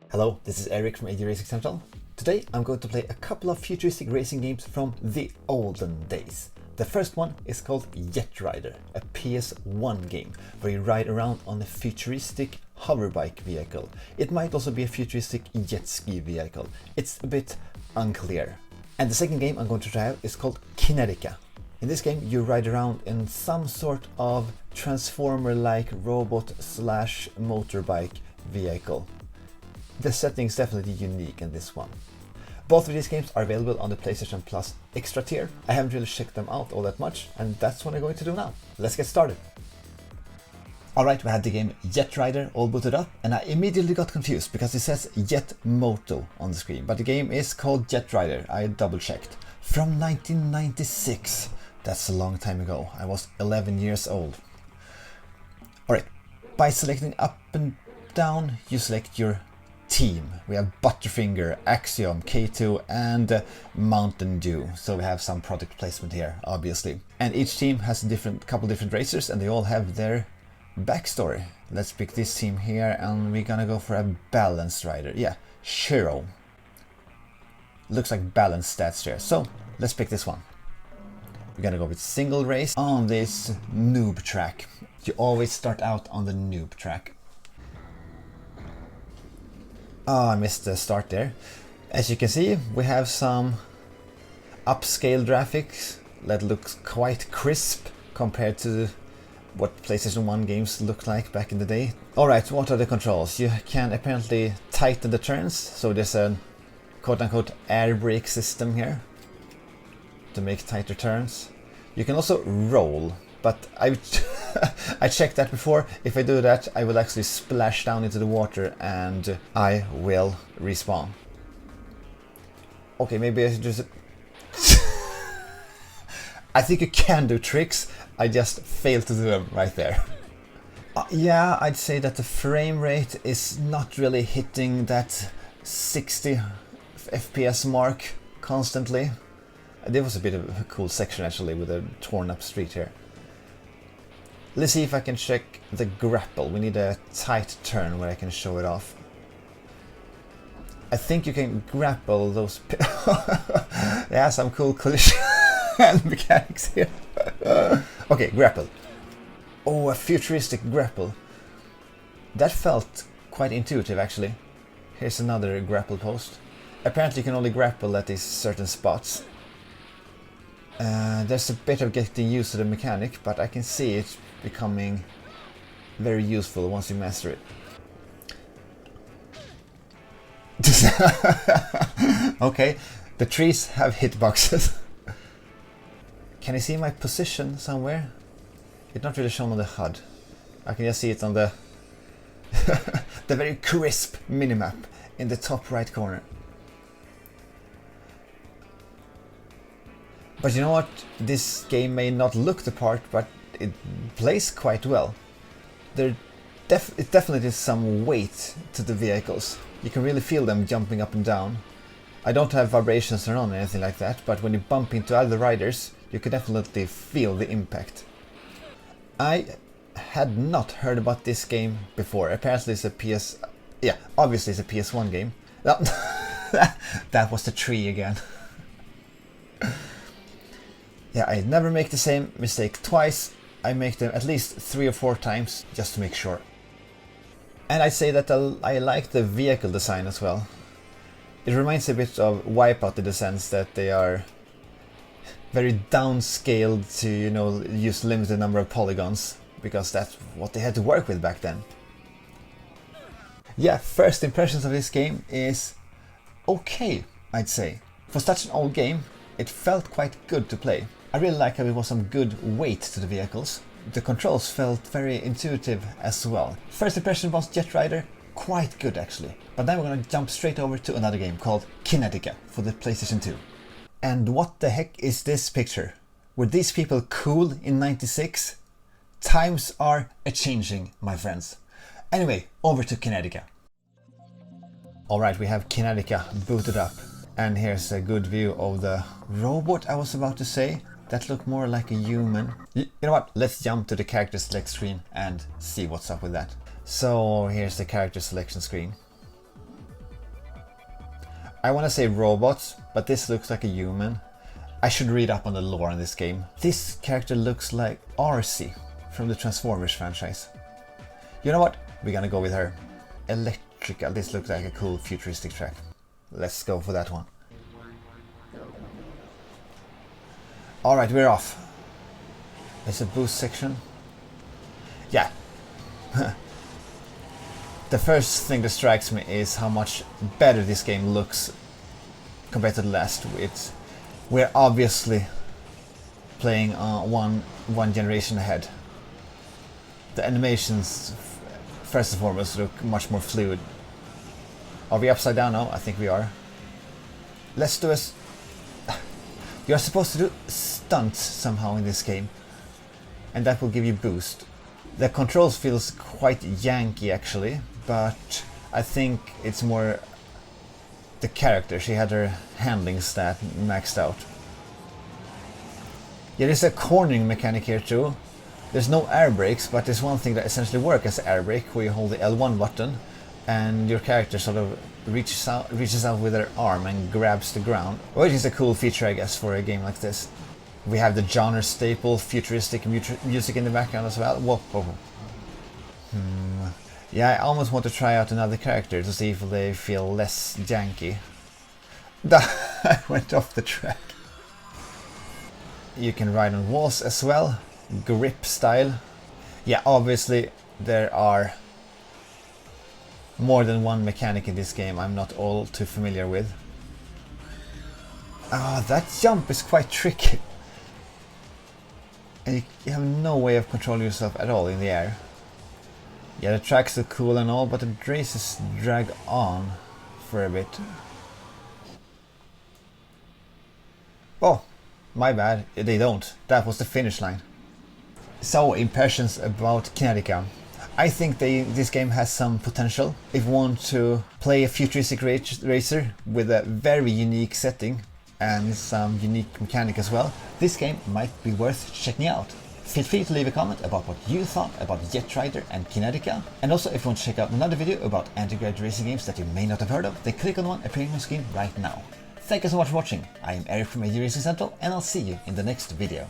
Hello, this is Eric from AD Racing Central. Today I'm going to play a couple of futuristic racing games from the olden days. The first one is called Jet Rider, a PS1 game where you ride around on a futuristic hoverbike vehicle. It might also be a futuristic jet ski vehicle. It's a bit unclear. And the second game I'm going to try out is called Kinetica. In this game you ride around in some sort of transformer-like robot slash motorbike vehicle. The setting is definitely unique in this one. Both of these games are available on the PlayStation Plus Extra tier. I haven't really checked them out all that much, and that's what I'm going to do now. Let's get started. Alright, we had the game Jet Rider all booted up, and I immediately got confused because it says Jet Moto on the screen, but the game is called Jet Rider. I double checked. From 1996. That's a long time ago. I was 11 years old. Alright, by selecting up and down, you select your team. We have Butterfinger, Axiom, K2 and Mountain Dew. So we have some product placement here, obviously. And each team has a couple different racers and they all have their backstory. Let's pick this team here and we're gonna go for a balanced rider. Yeah, Shiro. Looks like balanced stats here. So let's pick this one. We're gonna go with single race on this noob track. You always start out on the noob track. Oh, I missed the start there. As you can see, we have some upscale graphics that looks quite crisp compared to what PlayStation 1 games looked like back in the day. Alright, what are the controls? You can apparently tighten the turns, so there's a quote-unquote air brake system here to make tighter turns. You can also roll, but I checked that before. If I do that, I will actually splash down into the water and I will respawn. Okay, maybe I should just... I think you can do tricks, I just failed to do them right there. Yeah, I'd say that the frame rate is not really hitting that 60 FPS mark constantly. There was a bit of a cool section actually with a torn up street here. Let's see if I can check the grapple. We need a tight turn where I can show it off. I think you can grapple those... Yeah, some cool collision mechanics here. Okay, grapple. Oh, a futuristic grapple. That felt quite intuitive actually. Here's another grapple post. Apparently you can only grapple at these certain spots. There's a bit of getting used to the mechanic, but I can see it becoming very useful once you master it. Okay, the trees have hitboxes. Can you see my position somewhere? It's not really shown on the HUD. I can just see it on the the very crisp minimap in the top right corner. But you know what? This game may not look the part, but it plays quite well. It definitely is some weight to the vehicles. You can really feel them jumping up and down. I don't have vibrations around or anything like that, but when you bump into other riders, you can definitely feel the impact. I had not heard about this game before. Apparently it's a obviously it's a PS1 game. That was the tree again. Yeah, I never make the same mistake twice. I make them at least 3 or 4 times just to make sure. And I'd say that I like the vehicle design as well. It reminds a bit of Wipeout in the sense that they are very downscaled to, you know, use limited number of polygons, because that's what they had to work with back then. Yeah, first impressions of this game is okay, I'd say. For such an old game, it felt quite good to play. I really like how there was some good weight to the vehicles. The controls felt very intuitive as well. First impression was Jet Rider, quite good actually. But then we're gonna jump straight over to another game called Kinetica for the PlayStation 2. And what the heck is this picture? Were these people cool in '96? Times are a-changing, my friends. Anyway, over to Kinetica. Alright, we have Kinetica booted up. And here's a good view of the robot I was about to say. That looked more like a human. You know what? Let's jump to the character select screen and see what's up with that. So here's the character selection screen. I want to say robots, but this looks like a human. I should read up on the lore in this game. This character looks like RC from the Transformers franchise. You know what? We're gonna go with her. Electrical. This looks like a cool futuristic track. Let's go for that one. Alright, we're off. There's a boost section. Yeah. The first thing that strikes me is how much better this game looks compared to the last. We're obviously playing one generation ahead. The animations, first and foremost, look much more fluid. Are we upside down now? I think we are. Let's do this. You're supposed to do stunts somehow in this game, and that will give you boost. The controls feels quite janky actually, but I think it's more the character. She had her handling stat maxed out. Yeah, there's a cornering mechanic here too. There's no air brakes, but there's one thing that essentially works as an air brake, where you hold the L1 button and your character sort of reaches out with her arm and grabs the ground. Which is a cool feature, I guess, for a game like this. We have the genre staple futuristic music in the background as well. Whoa, whoa, whoa. Yeah, I almost want to try out another character to see if they feel less janky. I went off the track. You can ride on walls as well. Grip style. Yeah, obviously there are more than one mechanic in this game I'm not all too familiar with. Ah, that jump is quite tricky. And you have no way of controlling yourself at all in the air. Yeah, the tracks look cool and all, but the races drag on for a bit. Oh, my bad, they don't. That was the finish line. So, impressions about Kinetica. I think this game has some potential. If you want to play a futuristic racer with a very unique setting and some unique mechanic as well, this game might be worth checking out. Feel free to leave a comment about what you thought about Jet Rider and Kinetica. And also, if you want to check out another video about anti-gravity racing games that you may not have heard of, then click on the one appearing on your screen right now. Thank you so much for watching. I am Eric from AJ Racing Central, and I'll see you in the next video.